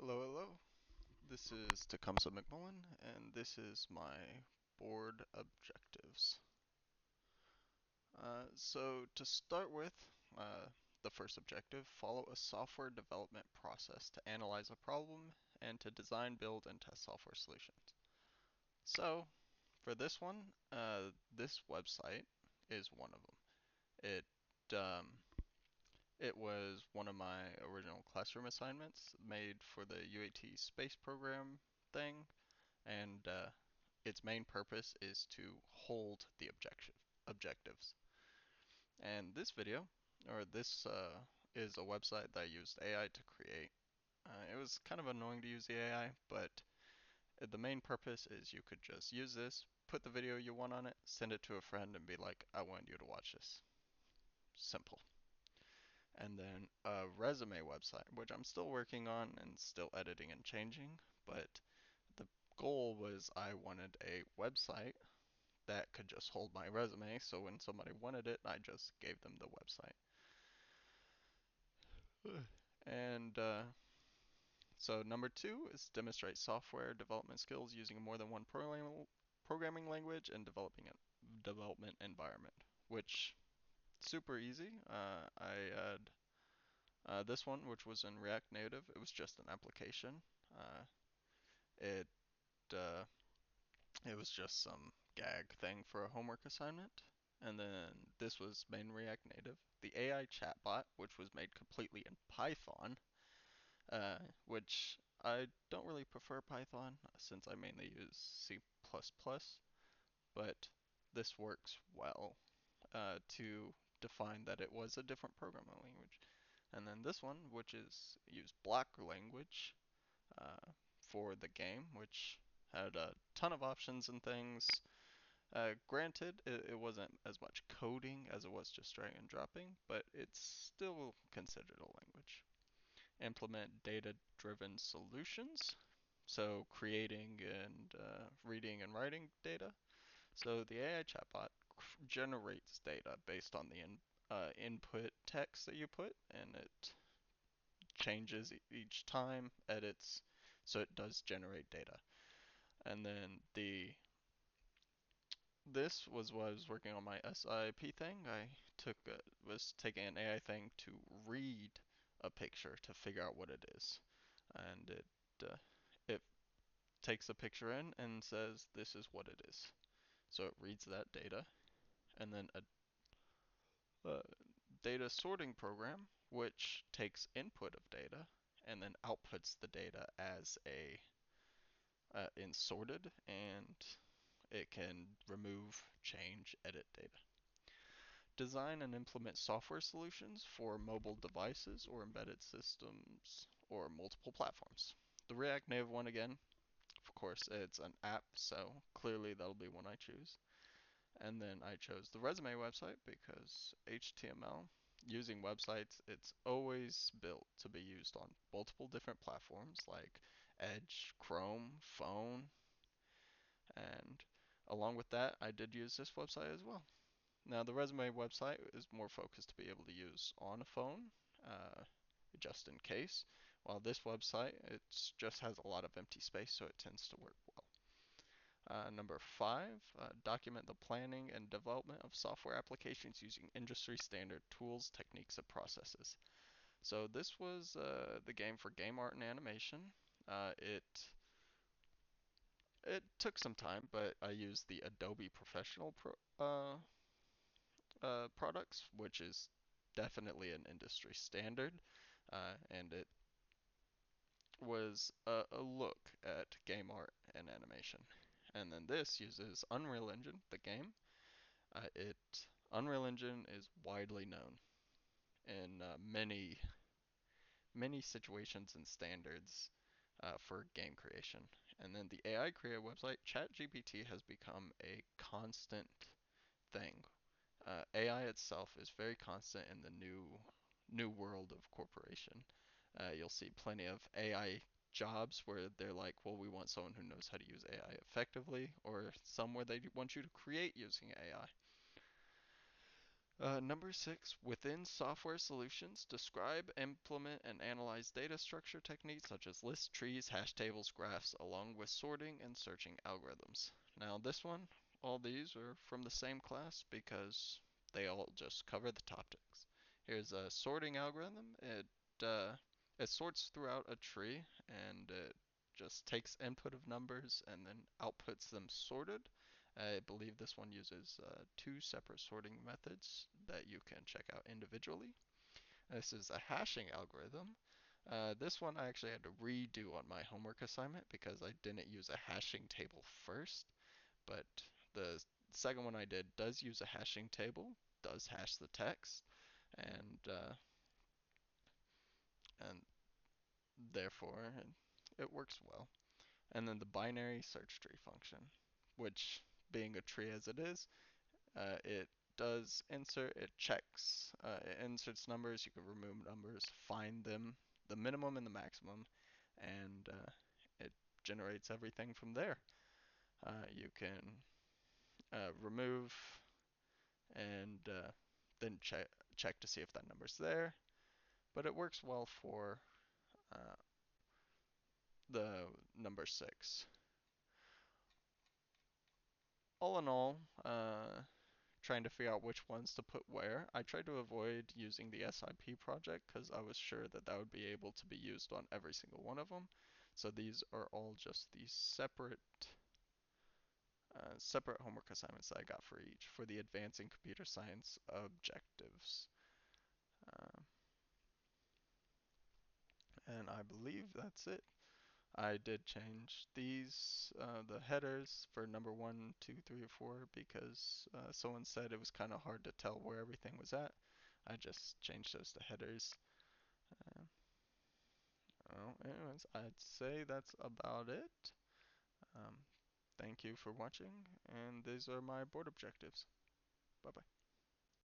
Hello, hello. This is Tecumseh McMullen, and this is my board objectives. So to start with, the first objective, follow a software development process to analyze a problem and to design, build, and test software solutions. So for this one, this website is one of them. It um, it was one of my original classroom assignments made for the UAT space program thing, and its main purpose is to hold the objectives. And this video, or this is a website that I used AI to create. It was kind of annoying to use the AI, but the main purpose is you could just use this, put the video you want on it, send it to a friend, and be like, I want you to watch this. Simple. And then a resume website, which I'm still working on and still editing and changing, but the goal was I wanted a website that could just hold my resume, so when somebody wanted it, I just gave them the website. And so number two is demonstrate software development skills using more than one programming language and developing a development environment, which super easy. I had this one, which was in React Native. It was just an application. Uh, it uh, It was just some gag thing for a homework assignment. And then this was made in React Native. The AI chatbot, which was made completely in Python, which I don't really prefer Python since I mainly use C++, but this works well to define that it was a different programming language. And then this one, which is use block language uh, for the game, which had a ton of options and things. Granted, it wasn't as much coding as it was just drag and dropping, but it's still considered a language. Implement data-driven solutions, so creating and reading and writing data. So the AI chatbot generates data based on the input text that you put, and it changes each time, edits, so it does generate data. And then the this was what I was working on my SIP thing. Was taking an AI thing to read a picture to figure out what it is, and uh, it takes a picture in and says this is what it is. So it reads that data, and then a data sorting program which takes input of data and then outputs the data as a in sorted, and it can remove, change, edit data. Design and implement software solutions for mobile devices or embedded systems or multiple platforms. The React Native one again, of course, it's an app, so clearly that'll be one I choose. And then I chose the resume website because HTML, using websites, it's always built to be used on multiple different platforms like Edge, Chrome, phone, and along with that, I did use this website as well. Now, the resume website is more focused to be able to use on a phone, uh, just in case, while this website it just has a lot of empty space, so it tends to work well. Number five, document the planning and development of software applications using industry standard tools, techniques, and processes. So this was the game for game art and animation. It took some time, but I used the Adobe Professional products, which is definitely an industry standard, and it was a look at game art and animation. And then this uses Unreal Engine, the game. It Unreal Engine is widely known in many situations and standards for game creation. And then the AI created website ChatGPT has become a constant thing. AI itself is very constant in the new world of corporation. You'll see plenty of AI jobs where they're like, well, we want someone who knows how to use AI effectively, or some where they want you to create using AI. Number six, within software solutions, describe, implement, and analyze data structure techniques such as lists, trees, hash tables, graphs, along with sorting and searching algorithms. Now, this one, all these are from the same class because they all just cover the topics. Here's a sorting algorithm. Uh, it sorts throughout a tree and it just takes input of numbers and then outputs them sorted. I believe this one uses two separate sorting methods that you can check out individually. This is a hashing algorithm. This one I actually had to redo on my homework assignment because I didn't use a hashing table first, but the second one I did does use a hashing table, does hash the text, and and therefore it works well. And then the binary search tree function, which being a tree as it is, it does insert, it checks, it inserts numbers, you can remove numbers, find them, the minimum and the maximum, and it generates everything from there. You can remove and then check to see if that number's there, but it works well for uh, the number 6. All in all, trying to figure out which ones to put where. I tried to avoid using the SIP project because I was sure that that would be able to be used on every single one of them. So these are all just the separate homework assignments that I got for each for the advancing computer science objectives. Uh, and I believe that's it. I did change these, the headers for number 1, 2, 3, or 4 because someone said it was kind of hard to tell where everything was at. I just changed those to headers. Uh, anyways, I'd say that's about it. Um, thank you for watching, and these are my board objectives. Bye bye.